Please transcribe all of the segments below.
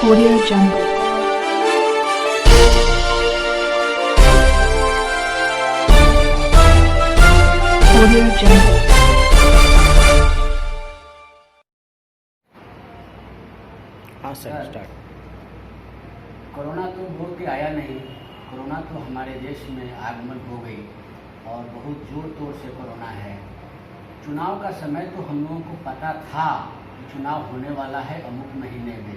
Audio Jungle. Audio Jungle. हाँ sir, start. Corona तो बोल के आया नहीं, कोरोना तो हमारे देश में आगमन हो गई और बहुत जोर तोड़ से कोरोना है। चुनाव का समय तो हम लोगों को पता था कि चुनाव होने वाला है अमुक महीने में।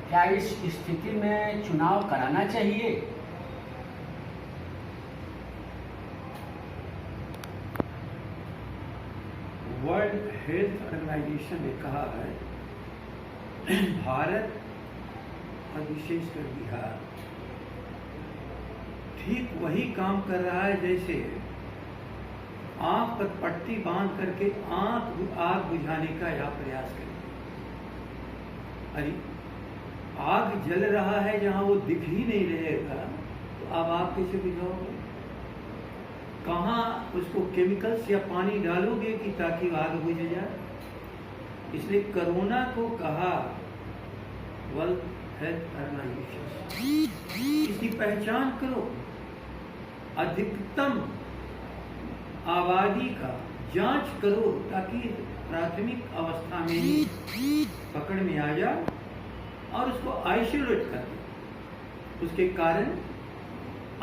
क्या इस स्थिति में चुनाव कराना चाहिए? वर्ल्ड हेल्थ ऑर्गेनाइजेशन ने कहा है भारत और विशेषकर बिहार ठीक वही काम कर रहा है जैसे आंख पर पट्टी बांध करके आग बुझाने का या प्रयास करें। अरे आग जल रहा है जहां वो दिख ही नहीं रहेगा तो अब आग कैसे बुझाओगे? कहाँ उसको केमिकल्स या पानी डालोगे कि ताकि आग बुझ जाए? इसलिए कोरोना को कहा वर्ल्ड हेल्थ ऑर्गेनाइजेशन, इसकी पहचान करो, अधिकतम आबादी का जांच करो ताकि प्राथमिक अवस्था में ही पकड़ में आ जाए और उसको आइसोलेट कर दो। उसके कारण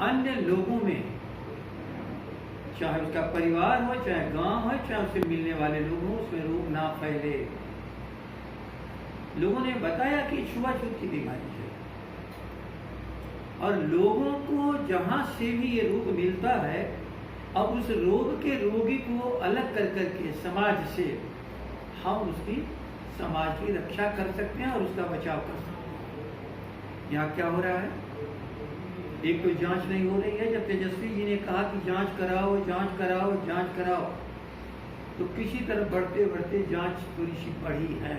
अन्य लोगों में, चाहे उसका परिवार हो, चाहे गांव हो, चाहे उससे मिलने वाले लोग हों, उसमें रोग ना फैले। लोगों ने बताया कि छुआछूत की बीमारी है और लोगों को जहां से भी ये रोग मिलता है, अब उस रोग के रोगी को अलग कर करके समाज से हम उसकी समाज की रक्षा कर सकते हैं और उसका बचाव कर सकते हैं। यहाँ क्या हो रहा है? एक तो जांच नहीं हो रही है। जब तेजस्वी जी ने कहा कि जांच कराओ, जांच कराओ, जांच कराओ, तो किसी तरह बढ़ते बढ़ते जांच थोड़ी सी बढ़ी है,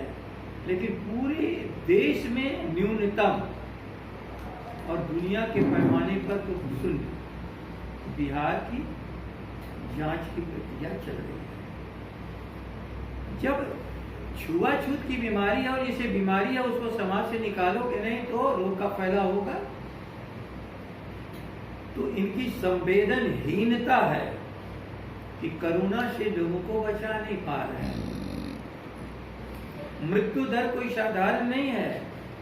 लेकिन पूरे देश में न्यूनतम और दुनिया के पैमाने पर तो सुन, बिहार की जांच की प्रक्रिया चल रही है। जब छुआछूत की बीमारी है और जैसे बीमारी है उसको समाज से निकालोगे नहीं तो रोग का फैलाव होगा। तो इनकी संवेदनहीनता है कि कोरोना से लोगों को बचा नहीं पा रहे हैं। मृत्यु दर कोई साधारण नहीं है,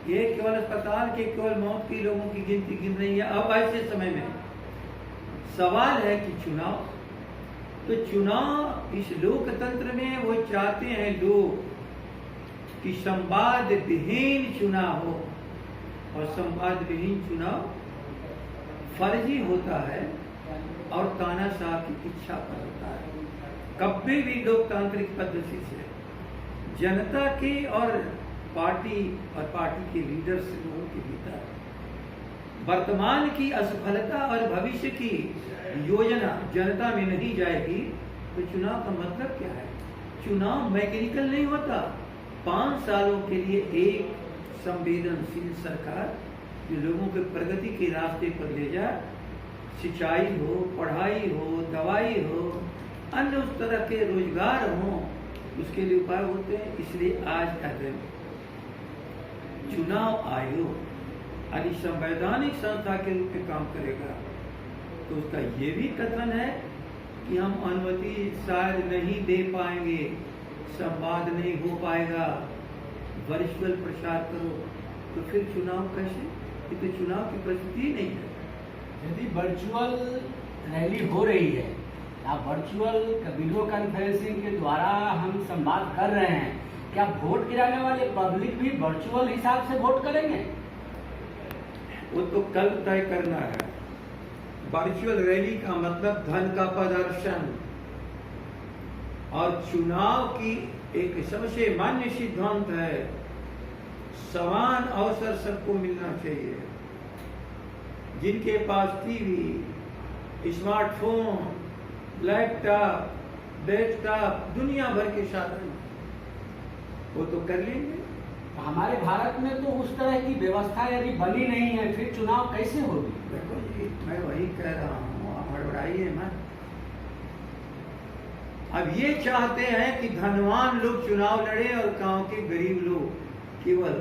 ये केवल अस्पताल के केवल मौत की लोगों की गिनती गिन रही है। अब ऐसे समय में सवाल है कि चुनाव, तो चुनाव इस लोकतंत्र में वो चाहते हैं लोग कि संवाद विहीन चुनाव हो, और संवाद विहीन चुनाव फर्जी होता है और तानाशाह की इच्छा पर होता है। कभी भी लोकतांत्रिक पद्धति से जनता की और पार्टी के लीडर्स लोगों के भीतर वर्तमान की असफलता और भविष्य की योजना जनता में नहीं जाएगी तो चुनाव का मतलब क्या है? चुनाव मैकेनिकल नहीं होता। 5 सालों के लिए एक संवेदनशील सरकार जो लोगों के प्रगति के रास्ते पर ले जाए, सिंचाई हो, पढ़ाई हो, दवाई हो, अन्य उस तरह के रोजगार हो, उसके लिए उपाय होते हैं। इसलिए आज का दिन चुनाव आयोग यदि संवैधानिक संस्था के रूप में काम करेगा तो उसका ये भी कथन है कि हम अनुमति शायद नहीं दे पाएंगे, संवाद नहीं हो पाएगा, वर्चुअल प्रचार करो, तो फिर चुनाव कैसे? ये तो चुनाव की परिस्थिति ही नहीं है। यदि वर्चुअल रैली हो रही है या वर्चुअल वीडियो कॉन्फ्रेंसिंग के द्वारा हम संवाद कर रहे हैं, क्या वोट गिराने वाले पब्लिक भी वर्चुअल हिसाब से वोट करेंगे? वो तो कल तय करना है। वर्चुअल रैली का मतलब धन का प्रदर्शन, और चुनाव की एक सबसे मान्य सिद्धांत है समान अवसर सबको मिलना चाहिए। जिनके पास टीवी, स्मार्टफोन, लैपटॉप, डेस्कटॉप, दुनिया भर के साधन वो तो कर लेंगे। हमारे भारत में तो उस तरह की व्यवस्था यदि बनी नहीं है, फिर चुनाव कैसे होगी? देखो जी, मैं वही कह रहा हूँ, आप हड़बड़ाइए मत। अब ये चाहते हैं कि धनवान लोग चुनाव लड़े और गांव के गरीब लोग केवल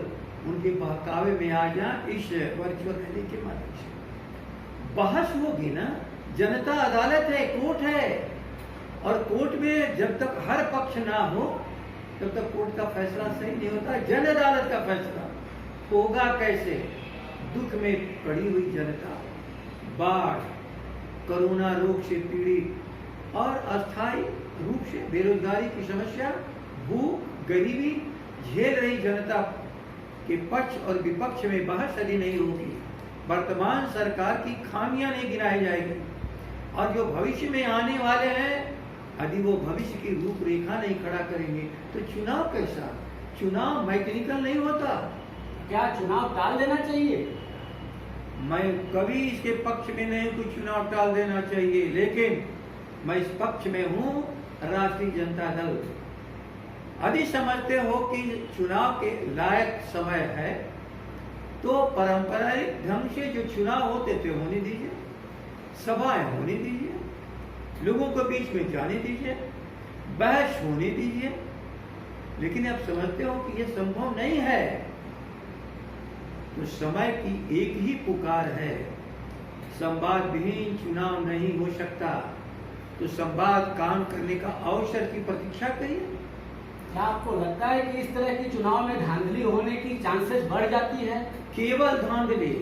उनके बहकावे में आ जाए इस वर्चुअल रैली के माध्यम से। बहस होगी ना, जनता अदालत है, कोर्ट है, और कोर्ट में जब तक हर पक्ष ना हो तब तक कोर्ट का फैसला सही नहीं होता। जन अदालत का फैसला होगा कैसे? दुख में पड़ी हुई जनता, बाढ़, कोरोना रोग से पीड़ित और अस्थायी रूप से बेरोजगारी की समस्या, भूख, गरीबी झेल रही जनता के पक्ष और विपक्ष में बहस यदि नहीं होगी, वर्तमान सरकार की खामियां नहीं गिनाई जाएगी, और जो भविष्य में आने वाले हैं यदि वो भविष्य की रूपरेखा नहीं खड़ा करेंगे तो चुनाव कैसा? चुनाव मैकेनिकल नहीं होता। क्या चुनाव टाल देना चाहिए? मैं कभी इसके पक्ष में नहीं कि चुनाव टाल देना चाहिए, लेकिन मैं इस पक्ष में हूं राष्ट्रीय जनता दल। यदि समझते हो कि चुनाव के लायक समय है तो पारंपरिक ढंग से जो चुनाव होते थे होने दीजिए, सभाएं होने दीजिए, लोगों को बीच में जाने दीजिए, बहस होने दीजिए। लेकिन आप समझते हो कि यह संभव नहीं है, तो समय की एक ही पुकार है, संवाद विहीन चुनाव नहीं हो सकता, तो संवाद काम करने का अवसर की प्रतीक्षा करिए। क्या आपको लगता है कि इस तरह की चुनाव में धांधली होने की चांसेस बढ़ जाती है? केवल धांधली,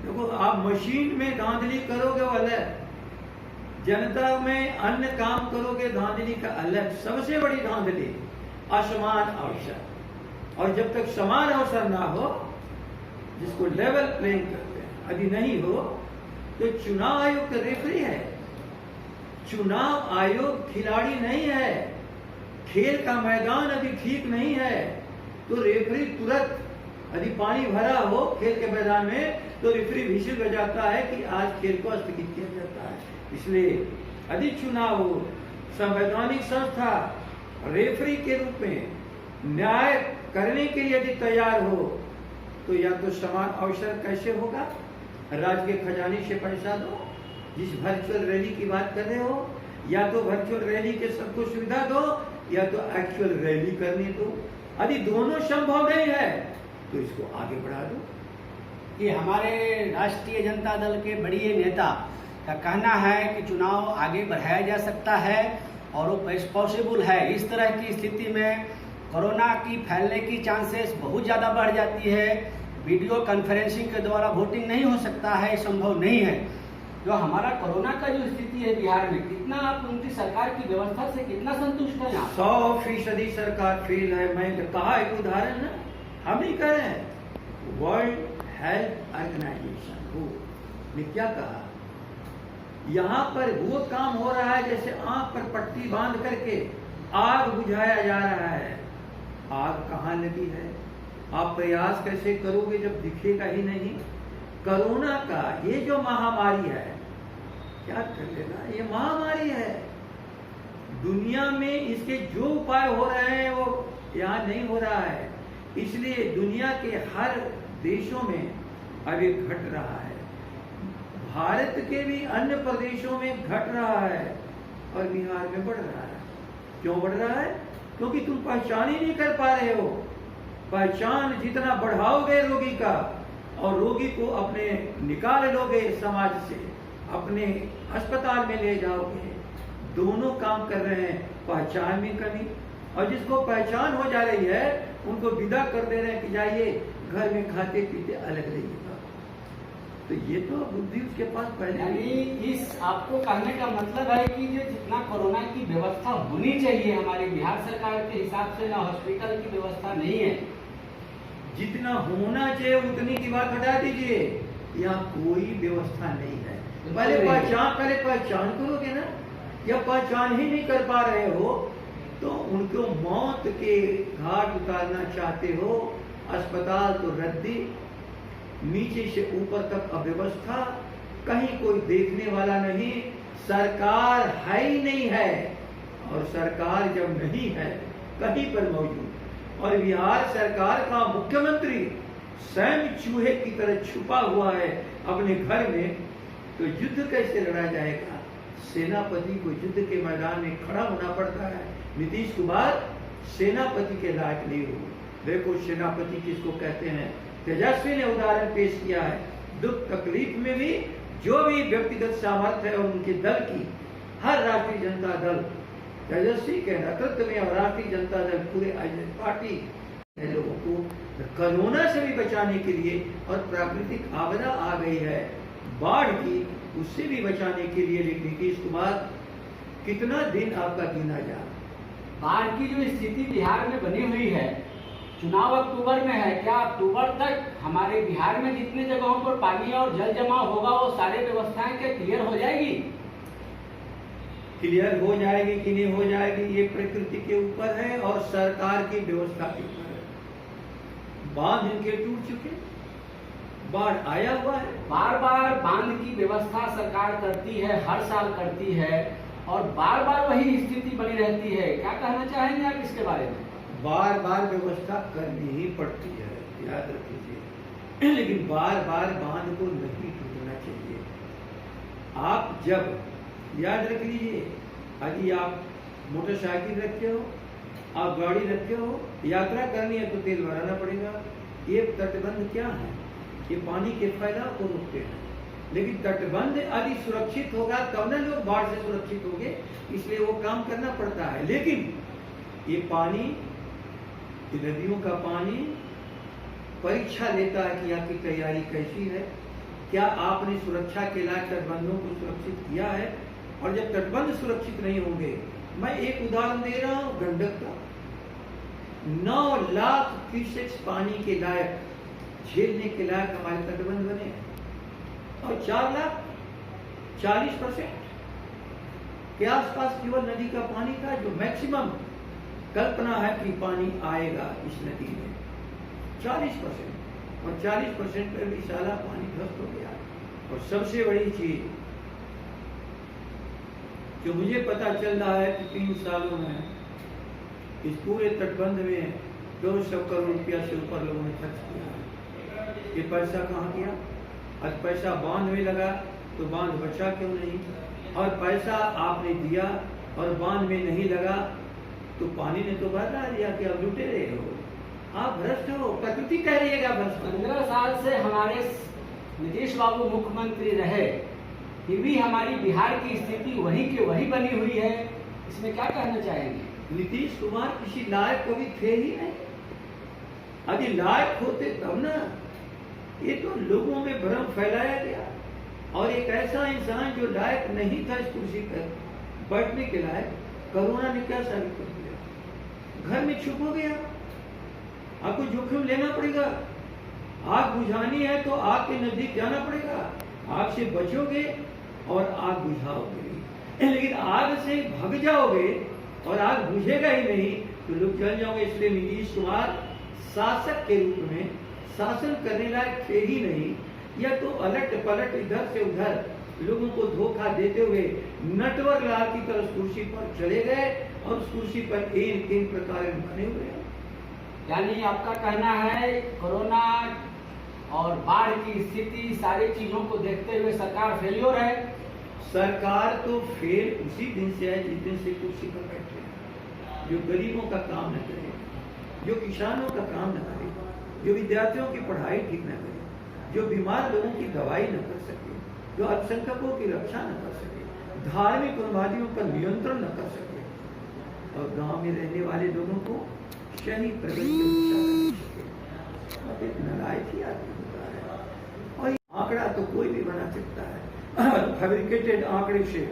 देखो आप मशीन में धांधली करोगे वो अलग, जनता में अन्य काम करोगे धांधली का अलग। सबसे बड़ी धांधली असमान अवसर, और जब तक समान अवसर ना हो, जिसको लेवल प्लेइंग करते हैं, यदि नहीं हो तो चुनाव आयोग तो रेफरी है, चुनाव आयोग खिलाड़ी नहीं है। खेल का मैदान यदि ठीक नहीं है तो रेफरी तुरंत, यदि पानी भरा हो खेल के मैदान में तो रेफरी विशिल बजाता है कि आज खेल को स्थगित किया जाता है। इसलिए यदि चुनाव हो, संवैधानिक संस्था रेफरी के रूप में न्याय करने के लिए यदि तैयार हो, तो या तो समान अवसर कैसे होगा? राज्य के खजाने से पैसा दो, जिस वर्चुअल रैली की बात कर रहे हो, या तो वर्चुअल रैली के सबको सुविधा दो, या तो एक्चुअल रैली करने दो। यदि दोनों संभव नहीं है तो इसको आगे बढ़ा दो। कि हमारे राष्ट्रीय जनता दल के बड़े नेता का कहना है कि चुनाव आगे बढ़ाया जा सकता है और वो पॉसिबल है। इस तरह की स्थिति में कोरोना की फैलने की चांसेस बहुत ज़्यादा बढ़ जाती है। वीडियो कॉन्फ्रेंसिंग के द्वारा वोटिंग नहीं हो सकता है, संभव नहीं है। जो हमारा कोरोना का जो स्थिति है बिहार में, कितना आप उनकी सरकार की व्यवस्था से कितना संतुष्ट हैं? 100% सरकार फेल है। मैं तो कहा एक उदाहरण ना, हम ही कह रहे हैं, वर्ल्ड हेल्थ ऑर्गेनाइजेशन ने क्या कहा, यहाँ पर वो काम हो रहा है जैसे आंख पर पट्टी बांध करके आग बुझाया जा रहा है। आग कहाँ लगी है? आप प्रयास कैसे करोगे जब दिखेगा ही नहीं? कोरोना का ये जो महामारी है, क्या कर लेगा, ये महामारी है। दुनिया में इसके जो उपाय हो रहे हैं वो यहाँ नहीं हो रहा है। इसलिए दुनिया के हर देशों में अब ये घट रहा है, भारत के भी अन्य प्रदेशों में घट रहा है और बिहार में बढ़ रहा है। क्यों बढ़ रहा है? क्योंकि तुम पहचान ही नहीं कर पा रहे हो। पहचान जितना बढ़ाओगे रोगी का और रोगी को अपने निकाल लोगे समाज से, अपने अस्पताल में ले जाओगे, दोनों काम कर रहे हैं। पहचान में कमी, और जिसको पहचान हो जा रही है उनको विदा कर दे रहे हैं कि जाइए घर में खाते पीते अलग रहिएगा। तो ये तो बुद्धि उसके पास पहले। यानी इस आपको कहने का मतलब है कि जो जितना कोरोना की व्यवस्था होनी चाहिए हमारी बिहार सरकार के हिसाब से ना हॉस्पिटल की व्यवस्था नहीं है। जितना होना चाहिए उतनी की बात हटा दीजिए, यहाँ कोई व्यवस्था नहीं है। पहले पहचान करोगे ना, या पहचान ही नहीं कर पा रहे हो तो उनको मौत के घाट उतारना चाहते हो। अस्पताल तो रद्दी, नीचे से ऊपर तक अव्यवस्था, कहीं कोई देखने वाला नहीं, सरकार है ही नहीं है। और सरकार जब नहीं है कहीं पर मौजूद, और बिहार सरकार का मुख्यमंत्री स्वयं चूहे की तरह छुपा हुआ है अपने घर में, तो युद्ध कैसे लड़ा जाएगा? सेनापति को युद्ध के मैदान में खड़ा होना पड़ता है। नीतीश कुमार सेनापति के लायक नहीं हुए। देखो सेनापति किसको कहते हैं, तेजस्वी ने उदाहरण पेश किया है। दुख तकलीफ में भी जो भी व्यक्तिगत सामर्थ्य है और उनके दल की, हर राष्ट्रीय जनता दल तेजस्वी के नेतृत्व में और राष्ट्रीय जनता दल पूरे पार्टी लोगों को कोरोना से भी बचाने के लिए, और प्राकृतिक आपदा आ गई है बाढ़ की, उससे भी बचाने के लिए। लेकिन नीतीश कुमार कितना दिन आपका गिना जा, बाढ़ की जो स्थिति बिहार में बनी हुई है, चुनाव अक्टूबर में है, क्या अक्टूबर तक हमारे बिहार में जितने जगहों पर पानी और जल जमाव होगा वो सारी व्यवस्थाएं क्या क्लियर हो जाएगी? क्लियर हो जाएगी कि नहीं हो जाएगी ये प्रकृति के ऊपर है और सरकार की व्यवस्था के ऊपर है। बांध इनके टूट चुके, बाढ़ आया हुआ है। बार बार बांध की व्यवस्था सरकार करती है, हर साल करती है, और बार बार वही स्थिति बनी रहती है। क्या कहना चाहेंगे आप इसके बारे में? बार बार व्यवस्था करनी ही पड़ती है, याद रख लीजिए, लेकिन बार बार बांध को नहीं टूटना चाहिए। आप जब याद रख लीजिए, यदि आप मोटरसाइकिल रखे हो, आप गाड़ी रखे हो, यात्रा करनी है तो तेल भराना पड़ेगा। ये तटबंध क्या है? ये पानी के फैलाव को रोकते हैं। लेकिन तटबंध यदि सुरक्षित होगा तब न लोग बाढ़ से सुरक्षित होंगे, इसलिए वो काम करना पड़ता है। लेकिन ये पानी, ये नदियों का पानी परीक्षा लेता है कि आपकी तैयारी कैसी है, क्या आपने सुरक्षा के लायक तटबंधों को सुरक्षित किया है। और जब तटबंध सुरक्षित नहीं होंगे, मैं एक उदाहरण दे रहा हूं गंडक का, 9 लाख क्यूसेक्स पानी के लायक, झेलने के लायक हमारे तटबंध बने हैं, और 4 लाख 40% के आसपास केवल नदी का पानी था, जो मैक्सिमम कल्पना है कि पानी आएगा इस नदी में 40%, और 40% पर भी सारा पानी ध्वस्त हो गया। और सबसे बड़ी चीज जो मुझे पता चल रहा है कि 3 सालों में इस पूरे तटबंध में 200 करोड़ रुपया से ऊपर लोगों ने खर्च किया है। ये पैसा कहाँ गया? आज पैसा बांध में लगा तो बांध बचा क्यों नहीं? और पैसा आपने दिया और बांध में नहीं लगा तो पानी ने तो बता दिया कि अब लुटे रहे हो, आप भ्रष्ट हो, प्रकृति कह रही है भ्रष्ट। 15 साल से हमारे नीतीश बाबू मुख्यमंत्री रहे, फिर भी हमारी बिहार की स्थिति वही के वही बनी हुई है, इसमें क्या कहना चाहेंगे? नीतीश कुमार किसी लायक को भी थे ही नहीं। यदि लायक होते तब ना, ये तो लोगों में भ्रम फैलाया गया। और एक ऐसा इंसान जो लायक नहीं था इस कुर्सी पर बैठने के लायक, कोरोना ने क्या साबित कर दिया? घर में छुप हो गया। आपको जोखिम लेना पड़ेगा, आग बुझानी है तो आग के नजदीक जाना पड़ेगा, आग से बचोगे और आग बुझाओगे। लेकिन आग से भाग जाओगे और आग बुझेगा ही नहीं तो लोग जल जाओगे। इसलिए नीतीश कुमार शासक के रूप में शासन करने लायक थे ही नहीं, या तो अलट पलट इधर से उधर लोगों को धोखा देते हुए नटवर लाल की तरह कुर्सी पर चले गए और उस कुर्सी पर इन प्रकार बने हुए हैं। यानी आपका कहना है कोरोना और बाढ़ की स्थिति, सारी चीजों को देखते हुए सरकार फेल्योर है। सरकार तो फेल उसी दिन से है जिस दिन से कुर्सी पर बैठे हैं। जो गरीबों का काम न करे, जो किसानों का काम न करे, जो विद्यार्थियों की पढ़ाई ठीक न करे, जो बीमार लोगों की दवाई न कर सके, जो अल्पसंख्यकों की रक्षा न कर सके, धार्मिक उन्मादियों पर नियंत्रण न कर सके, और गांव में रहने वाले लोगों को सही प्रगति की दिशा न सके, एक नालायकी आदमी होता है। और आंकड़ा तो कोई भी बना सकता है, फैब्रिकेटेड आंकड़े से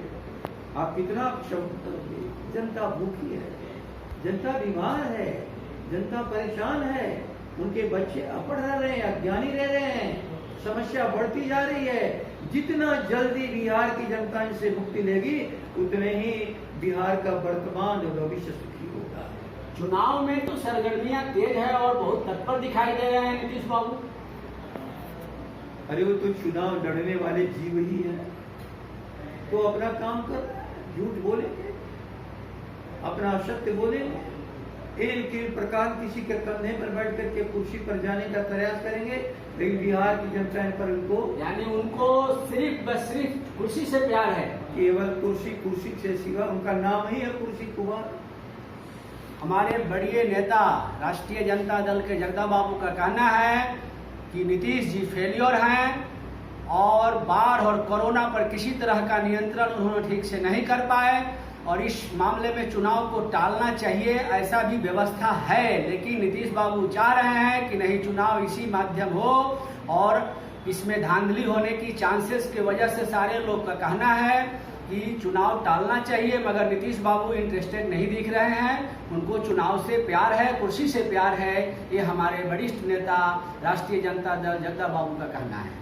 आप कितना शब्द करोगे? जनता भूखी है, जनता बीमार है, जनता परेशान है, उनके बच्चे अपढ़ रह रहे हैं, अज्ञानी रह रहे हैं, समस्या बढ़ती जा रही है। जितना जल्दी बिहार की जनता इनसे मुक्ति लेगी उतने ही बिहार का वर्तमान और भविष्य सुखी होगा। चुनाव में तो सरगर्मियां तेज है और बहुत तत्पर दिखाई दे रहे हैं नीतीश बाबू। अरे वो तो चुनाव लड़ने वाले जीव ही हैं, तो अपना काम कर, झूठ बोलेंगे, अपना असत्य बोलेंगे, इनके प्रकार किसी के कंधे पर बैठ करके कुर्सी पर जाने का प्रयास करेंगे। लेकिन बिहार की जनता इन पर उनको, यानी उनको सिर्फ कुर्सी से प्यार है, केवल कुर्सी, कुर्सी से सिवा उनका नाम ही है कुर्सी कुमार। हमारे बड़े नेता राष्ट्रीय जनता दल के जगदा बाबू का कहना है कि नीतीश जी फेलियर हैं और बाढ़ और कोरोना पर किसी तरह का नियंत्रण उन्होंने ठीक से नहीं कर पाए और इस मामले में चुनाव को टालना चाहिए, ऐसा भी व्यवस्था है। लेकिन नीतीश बाबू चाह रहे हैं कि नहीं, चुनाव इसी माध्यम हो और इसमें धांधली होने की चांसेस की वजह से सारे लोग का कहना है कि चुनाव टालना चाहिए, मगर नीतीश बाबू इंटरेस्टेड नहीं दिख रहे हैं। उनको चुनाव से प्यार है, कुर्सी से प्यार है, ये हमारे वरिष्ठ नेता राष्ट्रीय जनता दल जगदा बाबू का कहना है।